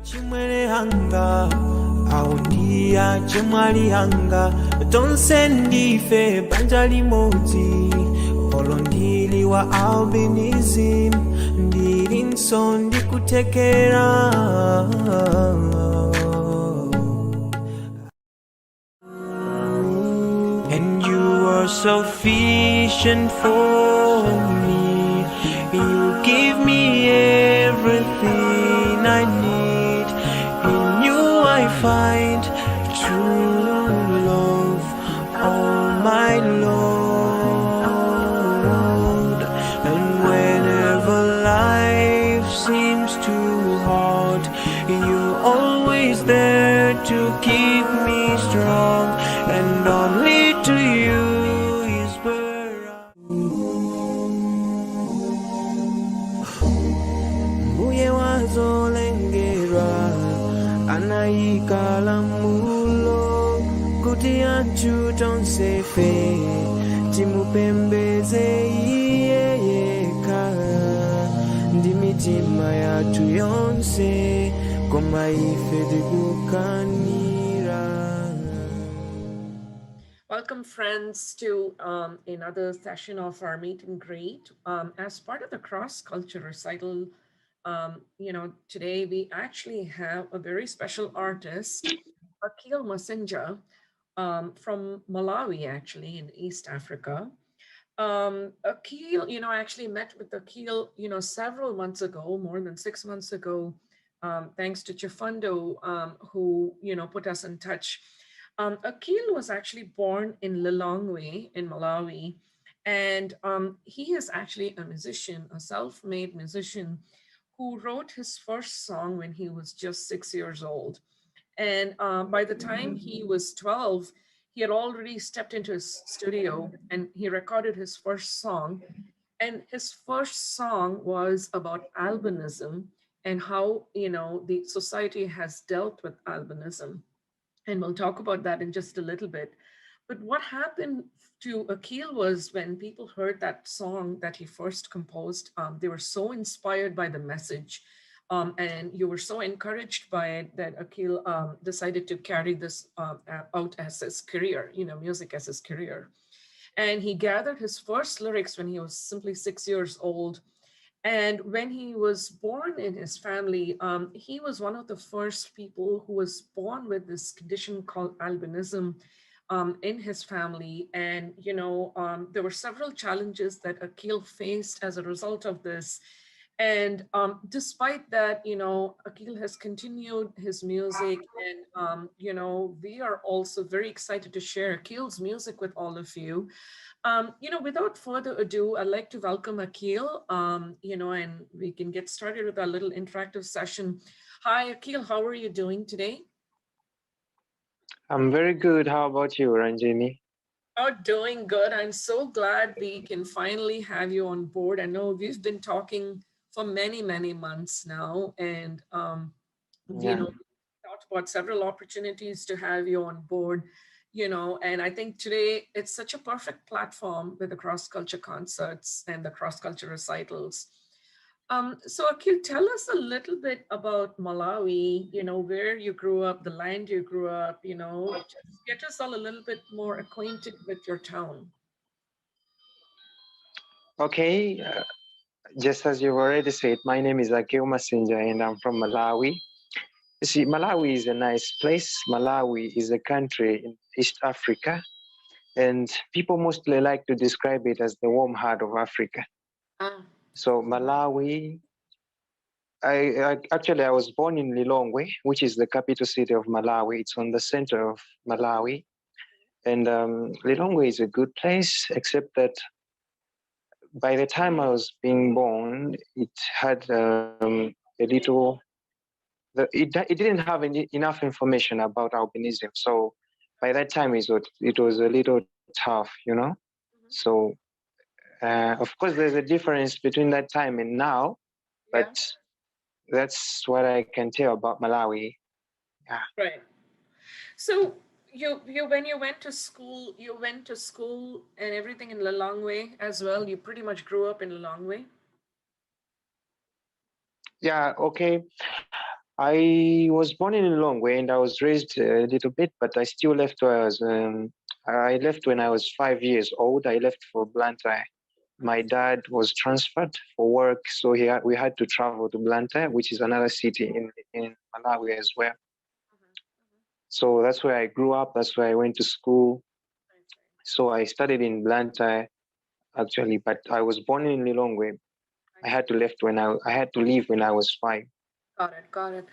Chimwelehanga aundia chimwalihanga tonsendife banja limodzi olondili wa albinism ndilinso ndikutekera and you are sufficient for me. You give me everything I need. In you I find true love, oh my Lord. And whenever life seems too hard, you're always there to keep me strong. And only to you is where Mbuye wazolengera anayikala mulo kuti anthu tonsefe timupembeze iye yekha ndi mitima yathu yonse koma ife tikukanira. Welcome, friends, to another session of our meet and greet. As part of the cross-culture recital, today we actually have a very special artist, Aqeel Masinja, from Malawi, actually, in East Africa. Aqeel, I actually met with Aqeel, several months ago, more than 6 months ago, thanks to Chifundo, who, put us in touch. Aqeel was actually born in Lilongwe in Malawi, and he is actually a musician, a self-made musician who wrote his first song when he was just 6 years old. And by the time he was 12, he had already stepped into his studio and he recorded his first song. And his first song was about albinism and how, the society has dealt with albinism. And we'll talk about that in just a little bit. But what happened to Aqeel was when people heard that song that he first composed, they were so inspired by the message. And you were so encouraged by it that Aqeel decided to carry this out as his career, music as his career. And he gathered his first lyrics when he was simply 6 years old. And when he was born in his family, he was one of the first people who was born with this condition called albinism in his family. And, there were several challenges that Aqeel faced as a result of this. And despite that, Aqeel has continued his music and, we are also very excited to share Aqeel's music with all of you. Without further ado, I'd like to welcome Aqeel, and we can get started with our little interactive session. Hi, Aqeel, how are you doing today? I'm very good. How about you, Ranjini? Oh, doing good. I'm so glad we can finally have you on board. I know we've been talking for many, many months now, and, we talked about several opportunities to have you on board. And I think today it's such a perfect platform with the cross-culture concerts and the cross-culture recitals. So Aqeel, tell us a little bit about Malawi, where you grew up, the land you grew up, just get us all a little bit more acquainted with your town. Okay, just as you've already said, my name is Aqeel Masinja and I'm from Malawi. You see, Malawi is a nice place. Malawi is a country in East Africa, and people mostly like to describe it as the warm heart of Africa. So Malawi, I was born in Lilongwe, which is the capital city of Malawi. It's on the center of Malawi. And Lilongwe is a good place, except that by the time I was being born, it had it didn't have enough information about albinism. So by that time, it was a little tough, So of course, there's a difference between that time and now, but that's what I can tell about Malawi. Yeah. Right. So when you went to school and everything in Lilongwe as well. You pretty much grew up in Lilongwe. Yeah. Okay. I was born in Lilongwe and I was raised a little bit, but I still left where I left when I was 5 years old. I left for Blantyre. My dad was transferred for work, so we had to travel to Blantyre, which is another city in Malawi as well. So that's where I grew up. That's where I went to school. So I studied in Blantyre actually, but I was born in Lilongwe. I had to leave when I was 5. Got it, got it.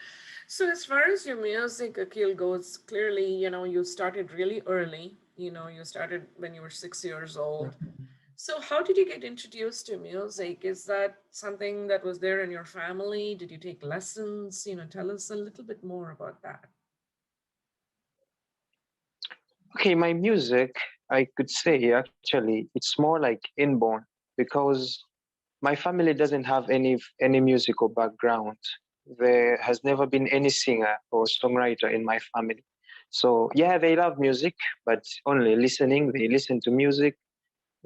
So as far as your music, Akil, goes, clearly, you started really early. You started when you were 6 years old. So how did you get introduced to music? Is that something that was there in your family? Did you take lessons? Tell us a little bit more about that. Okay, my music, I could say actually, it's more like inborn because my family doesn't have any musical background. There has never been any singer or songwriter in my family. So yeah, they love music, but only listening. They listen to music.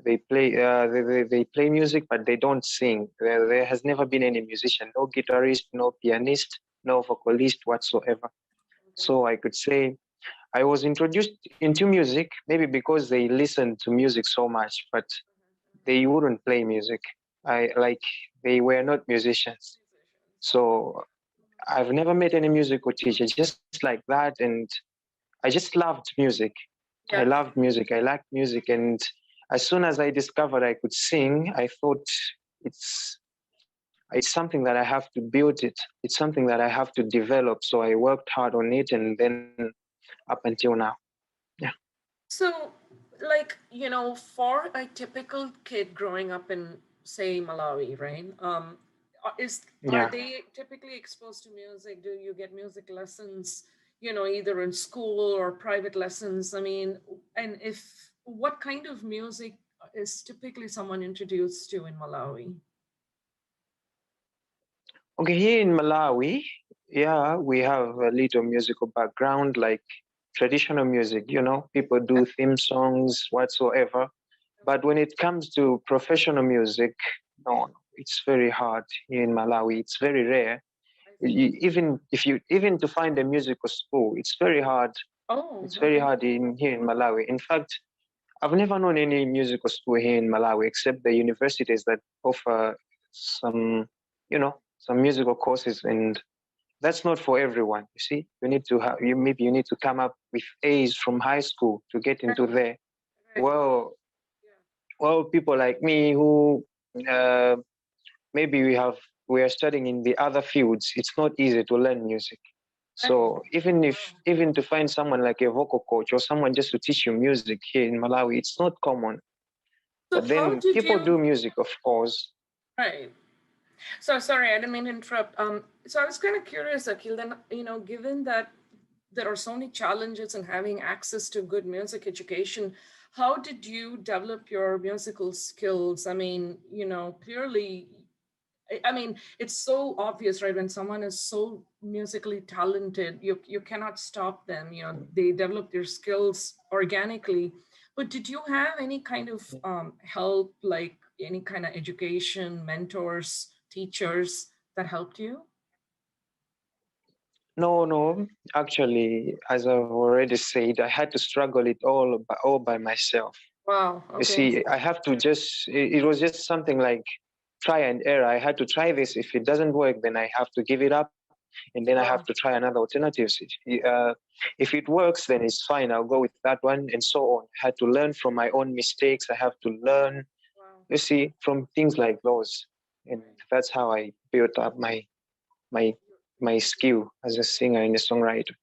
They play music, but they don't sing. There has never been any musician, no guitarist, no pianist, no vocalist whatsoever. Okay. So I could say I was introduced into music maybe because they listened to music so much, but they wouldn't play music. I like they were not musicians. So I've never met any musical teacher just like that, and I just loved music. I Yeah. loved music. I liked music, and as soon as I discovered I could sing, I thought it's it's something that I have to build it. It's something that I have to develop. So I worked hard on it, and then up until now, yeah. So, like, for a typical kid growing up in, say, Malawi, right? Are Yeah. they typically exposed to music? Do you get music lessons, either in school or private lessons? I mean, and if what kind of music is typically someone introduced to in Malawi? Okay, here in Malawi, yeah, we have a little musical background, like traditional music, people do theme songs, whatsoever. But when it comes to professional music, no, it's very hard here in Malawi. It's very rare. Even to find a musical school, it's very hard. Oh, It's very okay. hard in here in Malawi. In fact, I've never known any musical school here in Malawi except the universities that offer some, some musical courses, and that's not for everyone. You see, you need to come up with A's from high school to get Right, into there. right. Well, well, people like me who uh, maybe we are studying in the other fields, it's not easy to learn music. Right. So Wow. even to find someone like a vocal coach or someone just to teach you music here in Malawi, it's not common. So But how then did people you, do music, of course. right? So sorry, I didn't mean to interrupt. So I was kind of curious, Akhil, then, given that there are so many challenges in having access to good music education, how did you develop your musical skills? I mean, clearly, I mean, it's so obvious, right? When someone is so musically talented, you cannot stop them. They develop their skills organically. But did you have any kind of help, like any kind of education, mentors, teachers that helped you? No, no. Actually, as I've already said, I had to struggle it all by myself. Wow. You Okay. see, I have to it was just something like try and error. I had to try this. If it doesn't work, then I have to give it up, and then I have to Wow. try another alternatives. If it works, then it's fine. I'll go with that one, and so on. I had to learn from my own mistakes. I have to learn, Wow. you see, from things like those, and that's how I built up my my skill as a singer and a songwriter.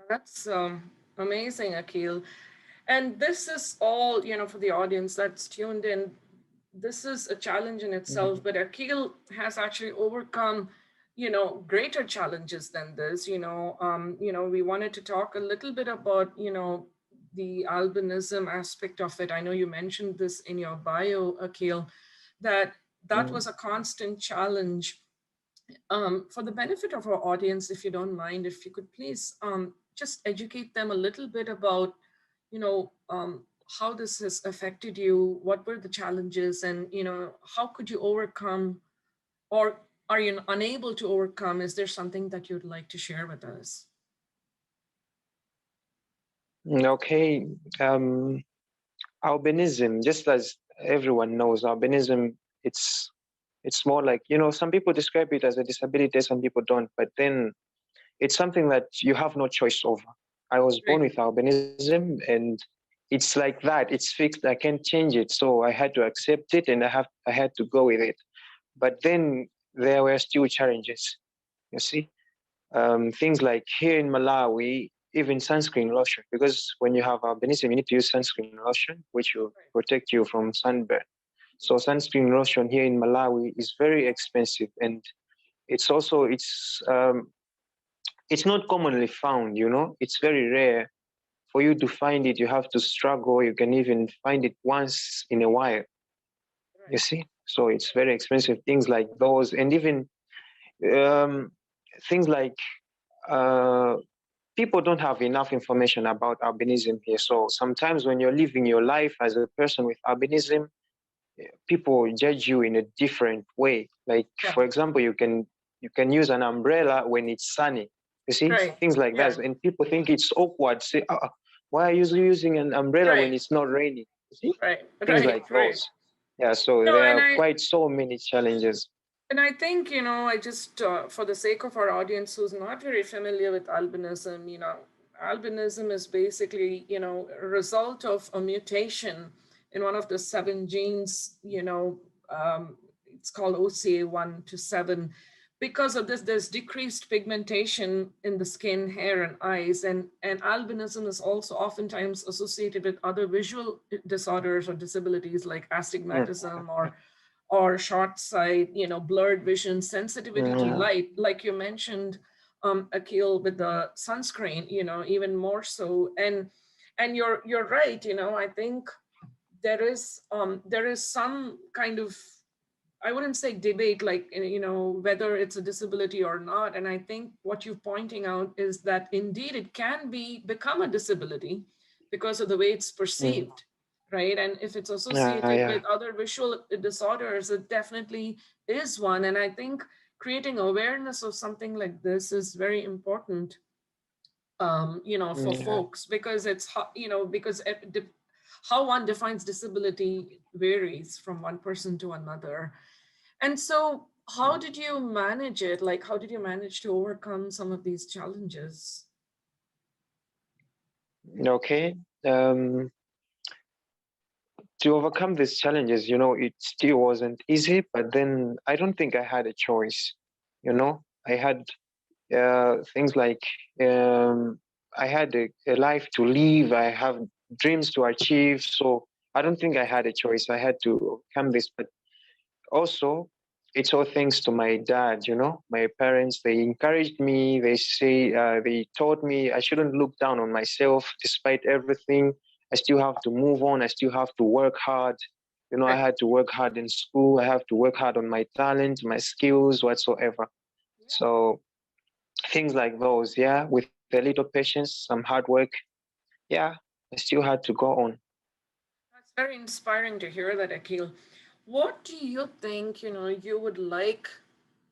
That's amazing, Akil. And this is all, for the audience that's tuned in. This is a challenge in itself, but Akil has actually overcome, greater challenges than this. We wanted to talk a little bit about, the albinism aspect of it. I know you mentioned this in your bio, Akil, that that was a constant challenge. For the benefit of our audience, if you don't mind, if you could please just educate them a little bit about, how this has affected you, what were the challenges, and how could you overcome, or are you unable to overcome? Is there something that you'd like to share with us? Okay. Albinism, just as everyone knows, albinism, it's more like, some people describe it as a disability, some people don't, but then it's something that you have no choice over. I was born Right. with albinism, and it's like that. It's fixed. I can't change it. So I had to accept it, and I had to go with it. But then there were still challenges. You see, things like here in Malawi, even sunscreen lotion, because when you have albinism, you need to use sunscreen lotion, which will Right. protect you from sunburn. So sunscreen lotion here in Malawi is very expensive, and it's not commonly found. It's very rare. For you to find it, you have to struggle. You can even find it once in a while. You Right. see, so it's very expensive. Things like those, and even um, things like uh, people don't have enough information about albinism here. So sometimes when you're living your life as a person with albinism, people judge you in a different way. Like, Yeah. for example, you can use an umbrella when it's sunny. You see, Right. things like Yeah. that, and people think it's awkward. Say, why are you using an umbrella when Right. it's not raining? You see, Right. things Right. like Right. those. Yeah, so No, there are quite so many challenges. and I think, I just, for the sake of our audience who's not very familiar with albinism, albinism is basically, a result of a mutation in one of the seven genes, it's called OCA1 to 7. Because of this, there's decreased pigmentation in the skin, hair, and eyes. And albinism is also oftentimes associated with other visual disorders or disabilities like Mm, astigmatism or short sight, blurred vision, sensitivity to yeah, light, like you mentioned, Aqeel, with the sunscreen, even more so. And you're right, I think there is some kind of, I wouldn't say debate, like, whether it's a disability or not. And I think what you're pointing out is that indeed it can become a disability because of the way it's mm, perceived, right? And if it's associated yeah. with other visual disorders, it definitely is one. And I think creating awareness of something like this is very important, for Yeah. folks, because how one defines disability varies from one person to another. And so, how did you manage it? Like, how did you manage to overcome some of these challenges? Okay. To overcome these challenges, it still wasn't easy, but then I don't think I had a choice. I had things like I had a life to live, I have dreams to achieve. So I don't think I had a choice. I had to overcome this. But also, it's all thanks to my dad. My parents, they encouraged me. They taught me I shouldn't look down on myself despite everything. I still have to move on. I still have to work hard. I Right. had to work hard in school. I have to work hard on my talent, my skills, whatsoever. Yeah, So things like those, yeah, with a little patience, some hard work, yeah, I still had to go on. that's very inspiring to hear that, Akil. What do you think, you would like,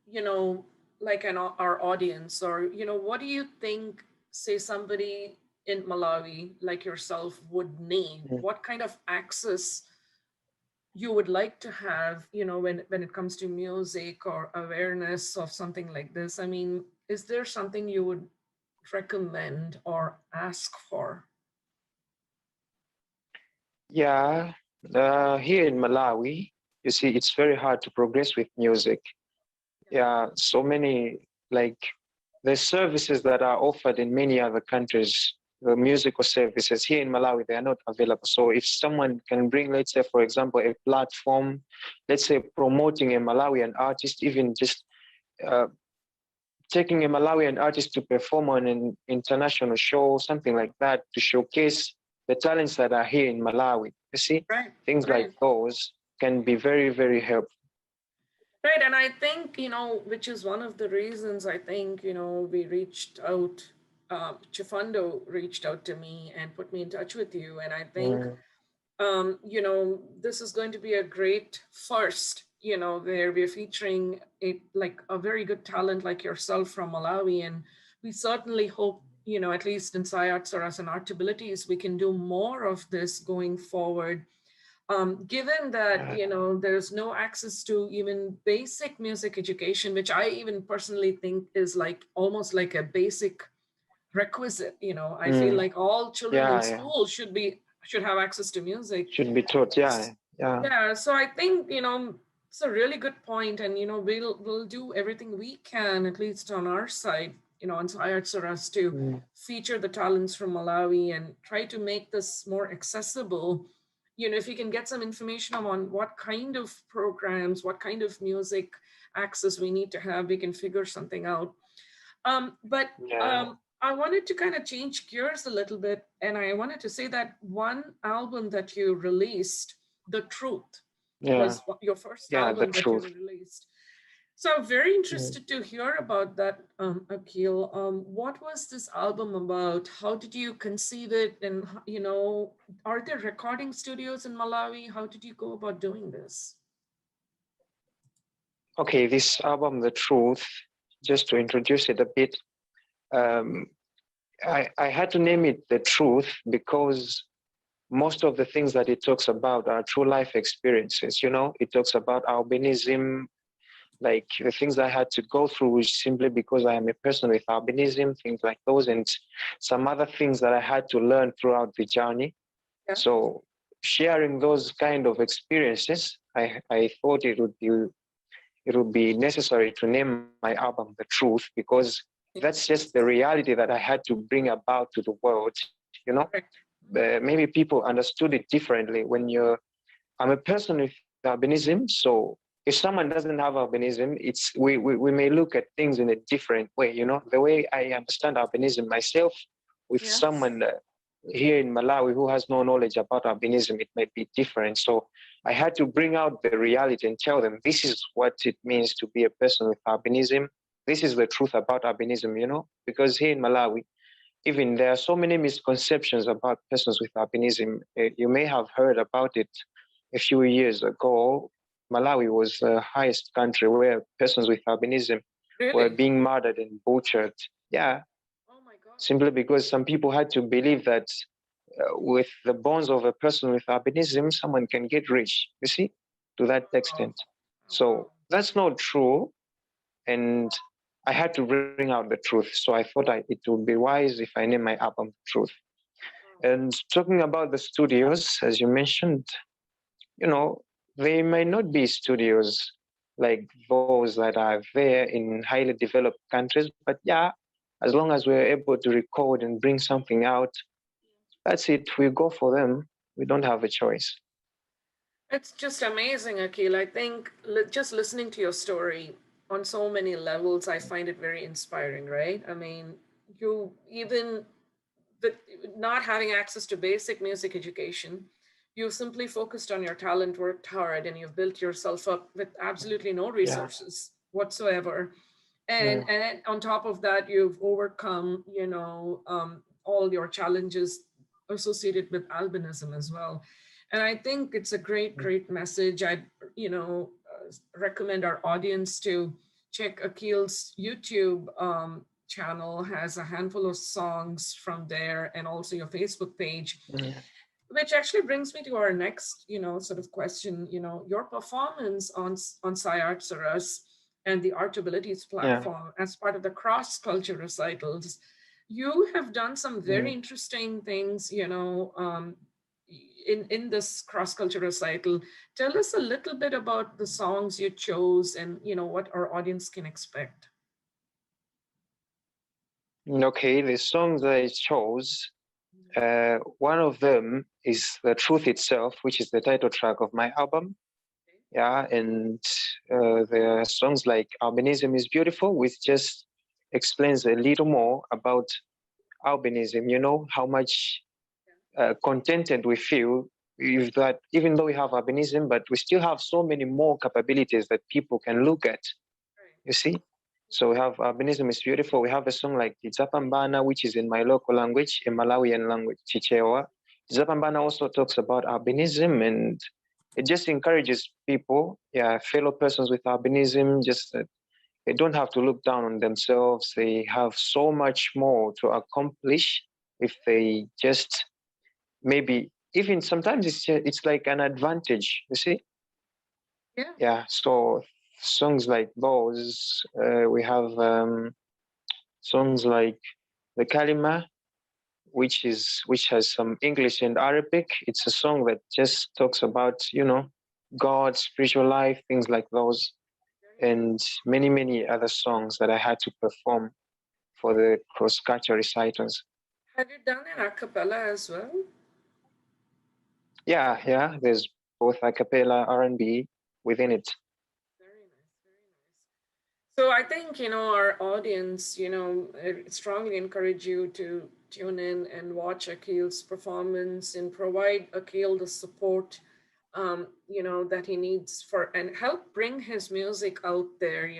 you know, like our audience, or, what do you think, say, somebody in Malawi like yourself would need? Mm. What kind of access you would like to have, when it comes to music or awareness of something like this? I mean, is there something you would recommend or ask for? Yeah, here in Malawi, you see, it's very hard to progress with music. Yeah, so many, like, the services that are offered in many other countries, the musical services here in Malawi, they are not available. So if someone can bring, let's say, for example, a platform, let's say promoting a Malawian artist, even just uh, taking a Malawian artist to perform on an international show, something like that, to showcase the talents that are here in Malawi. You see, Right, things like right. those can be very, very helpful. Right, and I think, which is one of the reasons I think, we reached out, Chifando reached out to me and put me in touch with you. And I think, Mm, this is going to be a great first, where we're featuring like a very good talent like yourself from Malawi. And we certainly hope, at least in SciArtsRUs and Artabilities, we can do more of this going forward. Given that, there's no access to even basic music education, which I even personally think is like almost like a basic requisite. I feel like all children in school should have access to music. Should be taught. Yeah, so I think, it's a really good point, and we'll do everything we can, at least on our side, on SciArtsRUs, to feature the talents from Malawi and try to make this more accessible. If you can get some information on what kind of programs, what kind of music access we need to have, we can figure something out. But I wanted to kind of change gears a little bit, and I wanted to say that one album that you released, The Truth, was your first album that you released. So I'm very interested to hear about that, Aqeel. What was this album about? How did you conceive it? And, are there recording studios in Malawi? How did you go about doing this? Okay, this album, The Truth, just to introduce it a bit, I had to name it The Truth because most of the things that it talks about are true life experiences. It talks about albinism, like the things I had to go through simply because I am a person with albinism, things like those, and some other things that I had to learn throughout the journey. Yeah. So sharing those kind of experiences, I thought it would be necessary to name my album The Truth, because that's just the reality that I had to bring about to the world. Maybe people understood it differently. I'm a person with albinism, so if someone doesn't have albinism, we may look at things in a different way. The way I understand albinism myself, with someone here in Malawi who has no knowledge about albinism, it might be different. So I had to bring out the reality and tell them this is what it means to be a person with albinism. This is the truth about albinism, because here in Malawi, even there are so many misconceptions about persons with albinism. You may have heard about it a few years ago. Malawi was the highest country where persons with albinism were being murdered and butchered. Yeah. Oh my God. Simply because some people had to believe that with the bones of a person with albinism, someone can get rich, you see, to that extent. So that's not true. And I had to bring out the truth. So I thought it would be wise if I name my album Truth. And talking about the studios, as you mentioned, they might not be studios like those that are there in highly developed countries, but yeah, as long as we're able to record and bring something out, that's it. We go for them. We don't have a choice. It's just amazing, Aqeel. I think just listening to your story on so many levels, I find it very inspiring, right? I mean, you even with not having access to basic music education, you simply focused on your talent, worked hard, and you've built yourself up with absolutely no resources whatsoever. And on top of that, you've overcome, all your challenges associated with albinism as well. And I think it's a great message. I'd, recommend our audience to check Aqeel's YouTube channel. Has a handful of songs from there, and also your Facebook page. Which actually brings me to our next, sort of question. Your performance on SciArtsRUs and the Artabilities platform as part of the cross-culture recitals, you have done some very interesting things, in this cross-culture recital. Tell us a little bit about the songs you chose and, what our audience can expect. Okay, the songs I chose, one of them is The Truth itself, which is the title track of my album. Yeah, and there are songs like Albinism is Beautiful, which just explains a little more about albinism, how much contented we feel with that, even though we have albinism, but we still have so many more capabilities that people can look at, you see? So we have Albinism is Beautiful. We have a song like Tidzapambana, which is in my local language, a Malawian language, Chichewa. Tidzapambana also talks about albinism and it just encourages people, fellow persons with albinism, just that they don't have to look down on themselves. They have so much more to accomplish if they just maybe even sometimes it's like an advantage, you see. Yeah. So songs like those, we have songs like the Kalima, which has some English and Arabic. It's a song that just talks about God, spiritual life, things like those, and many other songs that I had to perform for the cross-culture recitals. Have you done an a cappella as well? Yeah. There's both a cappella, R&B within it. Very nice, very nice. So I think, our audience, strongly encourage you to tune in and watch Aqeel's performance and provide Aqeel the support, that he needs and help bring his music out there.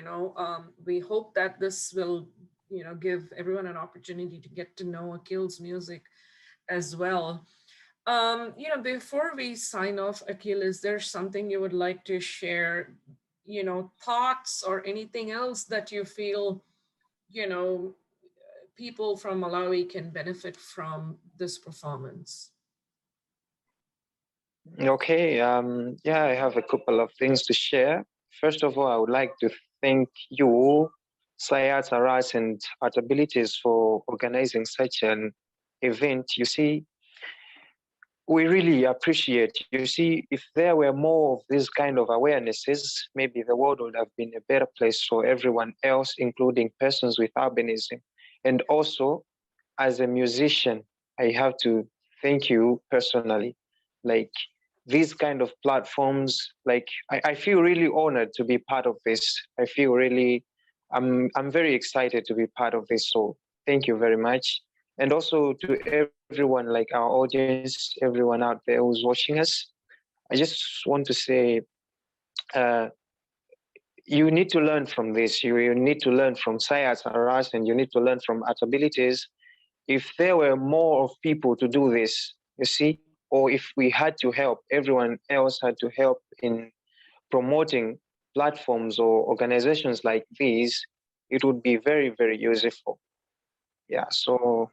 We hope that this will, give everyone an opportunity to get to know Aqeel's music as well. Before we sign off, Aqeel, is there something you would like to share, thoughts or anything else that you feel, you know, people from Malawi can benefit from this performance? Okay, I have a couple of things to share. First of all, I would like to thank you, SciArtsRUs and Artabilities, for organizing such an event. You see, we really appreciate. You see, if there were more of these kind of awarenesses, maybe the world would have been a better place for everyone else, including persons with albinism. And also, as a musician, I have to thank you personally. Like these kind of platforms, like I feel really honored to be part of this. I feel really, I'm very excited to be part of this. So thank you very much. And also to everyone, like our audience, everyone out there who's watching us, I just want to say, you need to learn from this. You need to learn from SciArtsRUs, and you need to learn from Artabilities. If there were more of people to do this, you see, or if we had to help, everyone else had to help in promoting platforms or organizations like these, it would be very, very useful. Yeah, so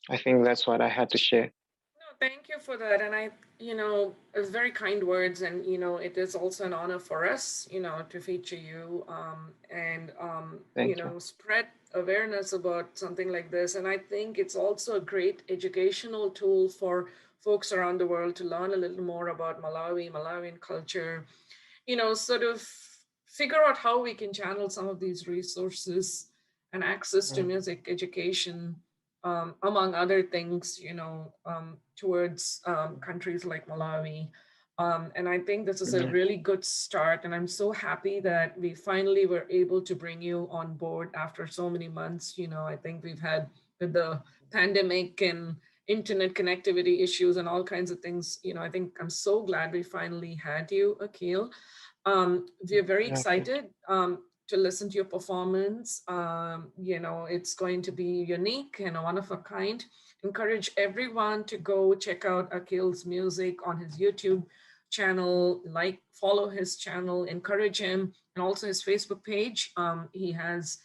I think that's what I had to share. No, thank you for that. And it's very kind words. And, it is also an honor for us, to feature you and, Thank you. spread awareness about something like this. And I think it's also a great educational tool for folks around the world to learn a little more about Malawian culture, sort of figure out how we can channel some of these resources and access to music education, among other things, towards countries like Malawi. And I think this is a really good start. And I'm so happy that we finally were able to bring you on board after so many months. I think we've had with the pandemic and internet connectivity issues and all kinds of things. I think I'm so glad we finally had you, Aqeel. We're very excited to listen to your performance. It's going to be unique and one of a kind. Encourage everyone to go check out Aqeel's music on his YouTube channel, follow his channel, encourage him, and also his Facebook page. He has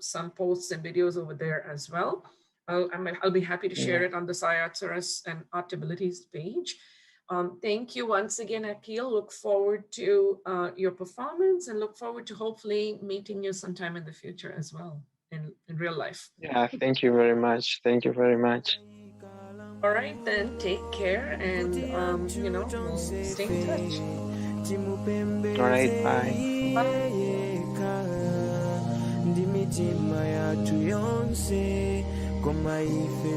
some posts and videos over there as well. I'll be happy to share it on the SciArtsRUs and Artabilities page. Thank you once again, Aqeel. Look forward to your performance and look forward to hopefully meeting you sometime in the future as well in real life. Yeah, thank you very much. Thank you very much. All right, then take care and, we'll stay in touch. All right, bye. Ndi mitima yathu yonse koma ife